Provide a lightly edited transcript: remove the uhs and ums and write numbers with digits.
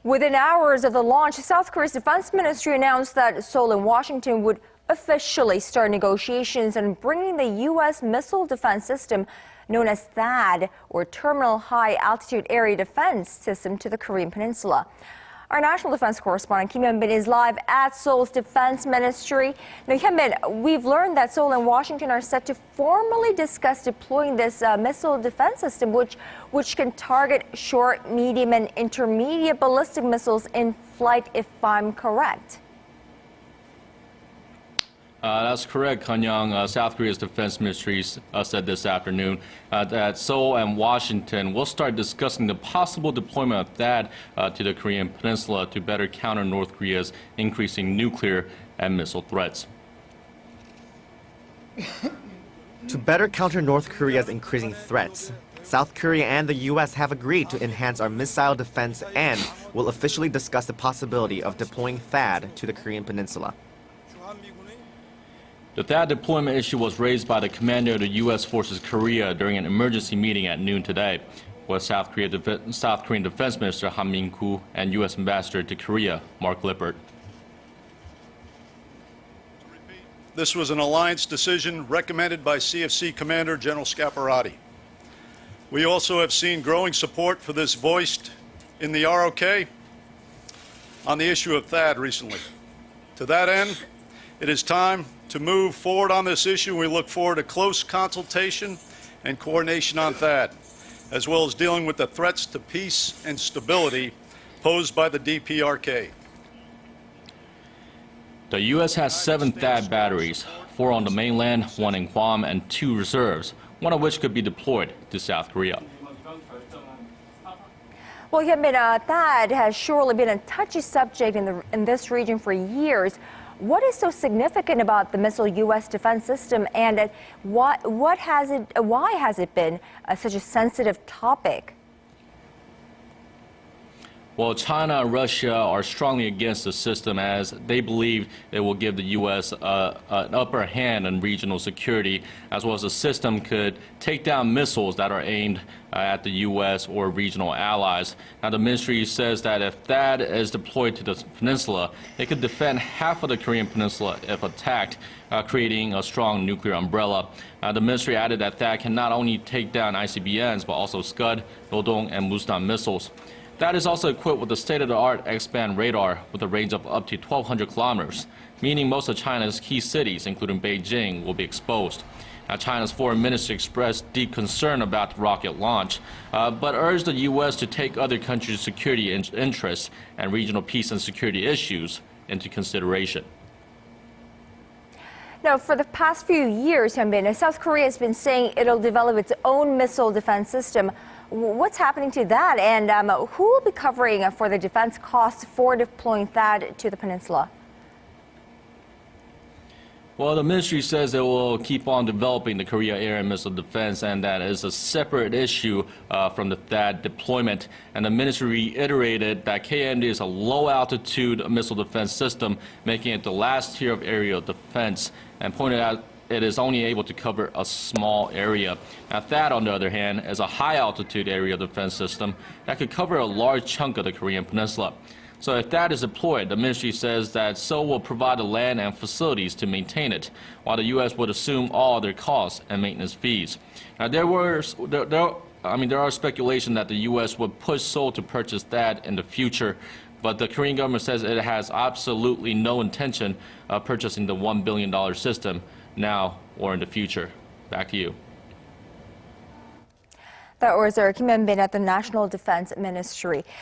Within hours of the launch, South Korea's defense ministry announced that Seoul and Washington would officially start negotiations on bringing the U.S. missile defense system known as THAAD, or Terminal High Altitude Area Defense System, to the Korean peninsula. Our national defense correspondent Kim Hyun is live at Seoul's defense ministry. Now, Hyun, we've learned that Seoul and Washington are set to formally discuss deploying this missile defense system, which can target short, medium, and intermediate ballistic missiles in flight, if I'm correct. That's correct, Conn. South Korea's defense ministry said this afternoon that Seoul and Washington will start discussing the possible deployment of THAAD to the Korean peninsula to better counter North Korea's increasing nuclear and missile threats. To better counter North Korea's increasing threats, South Korea and the U.S. have agreed to enhance our missile defense and will officially discuss the possibility of deploying THAAD to the Korean peninsula. The THAAD deployment issue was raised by the commander of the U.S. Forces Korea during an emergency meeting at noon today with South Korean Defense Minister Han Min-koo and U.S. Ambassador to Korea, Mark Lippert. This was an alliance decision recommended by CFC Commander General Scaparrotti. We also have seen growing support for this voiced in the ROK on the issue of THAAD recently. To that end, it is time to move forward on this issue. We look forward to close consultation and coordination on THAAD, as well as dealing with the threats to peace and stability posed by the DPRK. The U.S. has 7 THAAD batteries, 4 on the mainland, 1 in Guam, and 2 reserves, one of which could be deployed to South Korea. Well, Hyun, THAAD has surely been a touchy subject in this region for years. What is so significant about the missile U.S. defense system, and why has it been such a sensitive topic? Well, China and Russia are strongly against the system as they believe it will give the U.S. an upper hand in regional security, as well as the system could take down missiles that are aimed at the U.S. or regional allies. Now, the ministry says that if THAAD is deployed to the peninsula, it could defend half of the Korean peninsula if attacked, creating a strong nuclear umbrella. The ministry added that THAAD can not only take down ICBMs, but also Scud, Rodong, and Mustan missiles. THAAD is also equipped with the state-of-the-art X-band radar with a range of up to 1,200 kilometers, meaning most of China's key cities, including Beijing, will be exposed. Now, China's foreign minister expressed deep concern about the rocket launch, but urged the U.S. to take other countries' security interests and regional peace and security issues into consideration. Now, for the past few years, Hyun, South Korea has been saying it'll develop its own missile defense system. What's happening to that, and who will be covering for the defense costs for deploying THAAD to the peninsula? Well, the ministry says it will keep on developing the Korea air and missile defense, and that is a separate issue from the THAAD deployment. And the ministry reiterated that KMD is a low-altitude missile defense system, making it the last tier of aerial defense, and pointed out it is only able to cover a small area. Now, THAAD, on the other hand, is a high-altitude aerial defense system that could cover a large chunk of the Korean peninsula. So if THAAD is deployed, the ministry says that Seoul will provide the land and facilities to maintain it, while the U.S. would assume all other costs and maintenance fees. Now, there are speculation that the U.S. would push Seoul to purchase THAAD in the future, but the Korean government says it has absolutely no intention of purchasing the $1 billion system now or in the future. Back to you. That was our Kim Hyun at the National Defense Ministry.